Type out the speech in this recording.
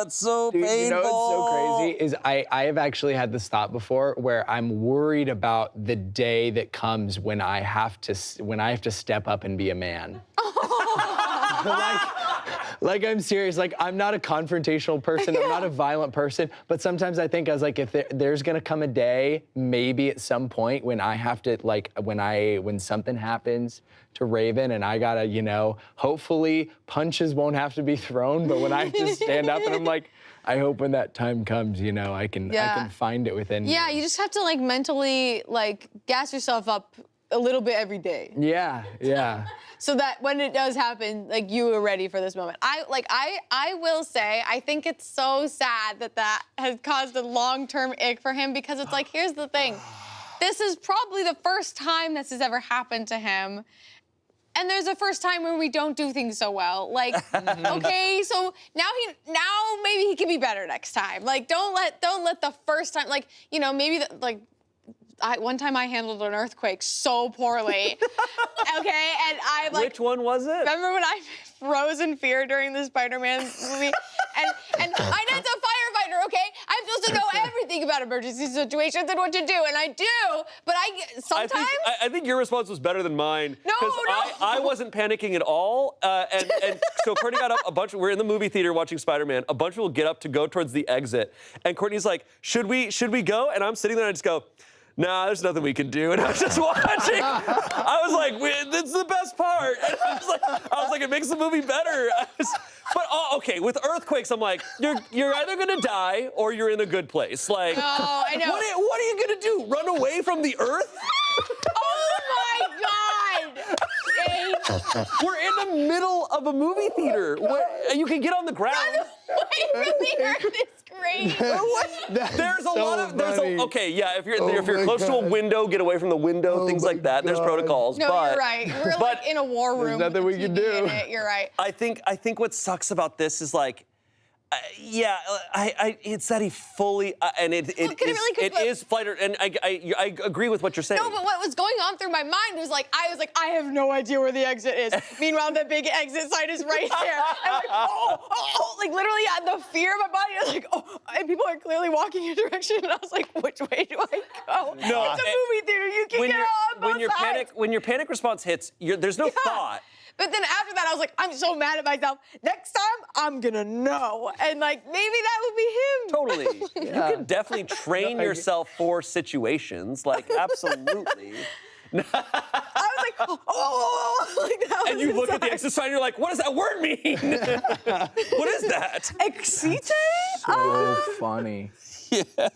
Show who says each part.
Speaker 1: that's so
Speaker 2: Dude,
Speaker 1: painful.
Speaker 2: you know what's so crazy is I have actually had this thought before where I'm worried about the day that comes when I have to step up and be a man. Like I'm serious. Like I'm not a confrontational person. I'm not a violent person. But sometimes I think I was like, if there's gonna come a day, maybe at some point when I have to when something happens to Raven and I gotta, you know, hopefully punches won't have to be thrown. But when I have to stand up and I'm like, I hope when that time comes, you know, I can find it within me.
Speaker 3: Yeah, you just have to like mentally like gas yourself up a little bit every day.
Speaker 2: Yeah, yeah.
Speaker 3: So that when it does happen, like you are ready for this moment. I will say, I think it's so sad that has caused a long-term ick for him because it's like, here's the thing. This is probably the first time this has ever happened to him. And there's a first time when we don't do things so well. Like, okay, so now maybe he can be better next time. Like, don't let the first time, like, you know, maybe one time I handled an earthquake so poorly, okay, and I like.
Speaker 1: Which one was it?
Speaker 3: Remember when I froze in fear during the Spider-Man movie? and I'm a firefighter, okay? I'm supposed to know everything about emergency situations and what to do, and I do, but sometimes.
Speaker 1: I think your response was better than mine.
Speaker 3: No.
Speaker 1: I wasn't panicking at all, and so Courtney got up. We're in the movie theater watching Spider-Man. A bunch of people get up to go towards the exit, and Courtney's like, "Should we go?" And I'm sitting there and I just go, "Nah, there's nothing we can do." And I was just watching. I was like, "That's the best part." And I was like, it makes the movie better. Okay, with earthquakes, I'm like, you're either gonna die or you're in a good place. Like,
Speaker 3: oh, I know.
Speaker 1: What are you gonna do? Run away from the earth?
Speaker 3: Oh my God!
Speaker 1: We're in the middle of a movie theater. You can get on the ground.
Speaker 3: Run away from the earth is great.
Speaker 1: There's a lot of okay, yeah. If you're close to a window, get away from the window. Things like that. There's protocols.
Speaker 3: No, you're right. We're like in a war room.
Speaker 2: There's nothing we can do.
Speaker 3: You're right.
Speaker 1: I think what sucks about this is like, it's that he fully and it is flight and I agree with what you're saying.
Speaker 3: No, but what was going on through my mind was like I have no idea where the exit is. Meanwhile, the big exit sign is right there. I'm like, oh, like literally the fear of my body. I was like, oh, and people are clearly walking in a direction, and I was like, which way do I go?
Speaker 1: No,
Speaker 3: it's a movie theater. You can get on both sides.
Speaker 1: When your panic response hits, there's no thought.
Speaker 3: But then after that, I was like, I'm so mad at myself. Next time, I'm gonna know. And like, maybe that would be him.
Speaker 1: Totally. Yeah. You can definitely train yourself for situations. Like, absolutely.
Speaker 3: I was like, like that.
Speaker 1: And you look at the exit sign and you're like, what does that word mean? What is that?
Speaker 3: Excite?
Speaker 2: So funny.
Speaker 1: Yeah.